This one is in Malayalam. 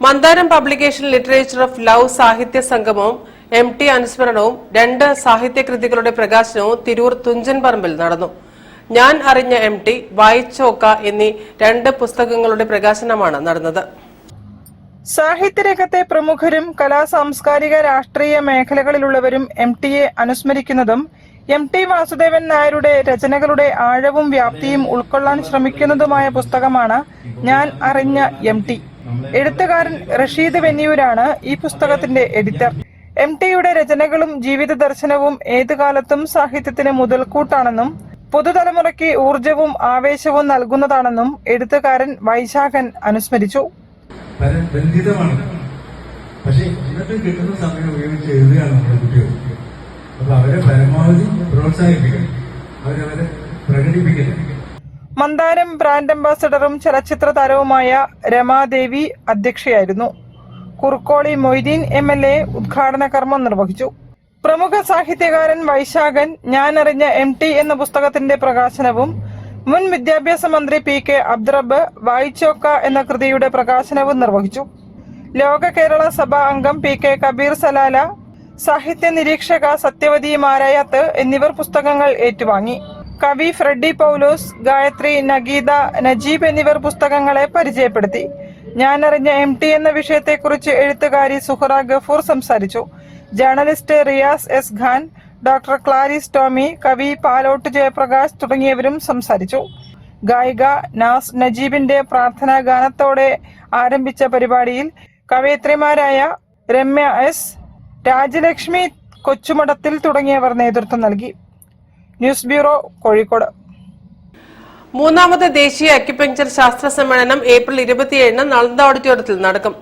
Mandaram publication literature of love സാഹിത്യ സംഗമവും MT അനുസ്മരണവും 2 സാഹിത്യകൃതികളുടെ പ്രകാശനവും തിരൂർ തുഞ്ചൻ പറമ്പിൽ നടന്നു. ഞാൻ അറിഞ്ഞ MT, വായിച്ചോക്ക എന്നീ 2 പുസ്തകങ്ങളുടെ പ്രകാശനമാണ് നടന്നത്. സാഹിത്യരംഗത്തെ പ്രമുഖരും കലാസാംസ്കാരിക രാഷ്ട്രീയ മേഖലകളിലുള്ളവരും MTയെ അനുസ്മരിക്കുന്നതും MT വാസുദേവൻ നായരുടെ രചനകളുടെ ആഴവും വ്യാപ്തിയും ഉൾക്കൊള്ളാൻ ശ്രമിക്കുന്നതുമായ പുസ്തകമാണ് ഞാൻ അറിഞ്ഞ MT. എഴുത്തുകാരൻ റഷീദ് വെന്നിയൂരാണ് ഈ പുസ്തകത്തിന്റെ എഡിറ്റർ. MTയുടെ രചനകളും ജീവിത ദർശനവും ഏതുകാലത്തും സാഹിത്യത്തിന് മുതൽക്കൂട്ടാണെന്നും പുതുതലമുറയ്ക്ക് ഊർജവും ആവേശവും നൽകുന്നതാണെന്നും എഴുത്തുകാരൻ വൈശാഖൻ അനുസ്മരിച്ചു. പക്ഷേ ഇന്നത്തെ കിട്ടുന്ന സമയം ഉപയോഗിച്ച് എഴുതുകയാണ് നമ്മുടെ കുട്ടികൾ. അപ്പൊ അവരെ പരമാവധി പ്രോത്സാഹിപ്പിക്കണം, അവരവരെ പ്രകടിപ്പിക്കണം. മന്ദാരം ബ്രാൻഡ് അംബാസഡറും ചലച്ചിത്ര താരവുമായ രമാദേവി അധ്യക്ഷയായിരുന്നു. കുറുക്കോളി മൊയ്തീൻ MLA ഉദ്ഘാടന കർമ്മം നിർവഹിച്ചു. പ്രമുഖ സാഹിത്യകാരൻ വൈശാഖൻ ഞാൻ അറിഞ്ഞ MT എന്ന പുസ്തകത്തിന്റെ പ്രകാശനവും മുൻ വിദ്യാഭ്യാസ മന്ത്രി PK അബ്ദുറബ്ബ് വായിച്ചോക്ക എന്ന കൃതിയുടെ പ്രകാശനവും നിർവഹിച്ചു. ലോക കേരള സഭാ അംഗം PK കബീർ സലാല, സാഹിത്യ നിരീക്ഷക സത്യവതി മാരായത്ത് എന്നിവർ പുസ്തകങ്ങൾ ഏറ്റുവാങ്ങി. കവി ഫ്രെഡി പൗലോസ്, ഗായത്രി, നഗീത, നജീബ് എന്നിവർ പുസ്തകങ്ങളെ പരിചയപ്പെടുത്തി. ഞാൻ അറിഞ്ഞ MT എന്ന വിഷയത്തെക്കുറിച്ച് എഴുത്തുകാരി സുഹറ ഗഫൂർ സംസാരിച്ചു. Journalist Riyas S Khan, doctor Clarice Tomy, കവി പാലോട്ട് ജയപ്രകാശ് തുടങ്ങിയവരും സംസാരിച്ചു. ഗായിക നാസ് നജീബിന്റെ പ്രാർത്ഥനാ ഗാനത്തോടെ ആരംഭിച്ച പരിപാടിയിൽ കവയിത്രിമാരായ രമ്യ S, രാജലക്ഷ്മി കൊച്ചുമഠത്തിൽ തുടങ്ങിയവർ നേതൃത്വം നൽകി. News bureau, Kozhikode. 3ാമത് ദേശീയ അക്യുപങ്ചർ ശാസ്ത്ര സമ്മേളനം ഏപ്രിൽ 27-ന് നളന്ദ ഓഡിറ്റോറിയത്തിൽ നടക്കും.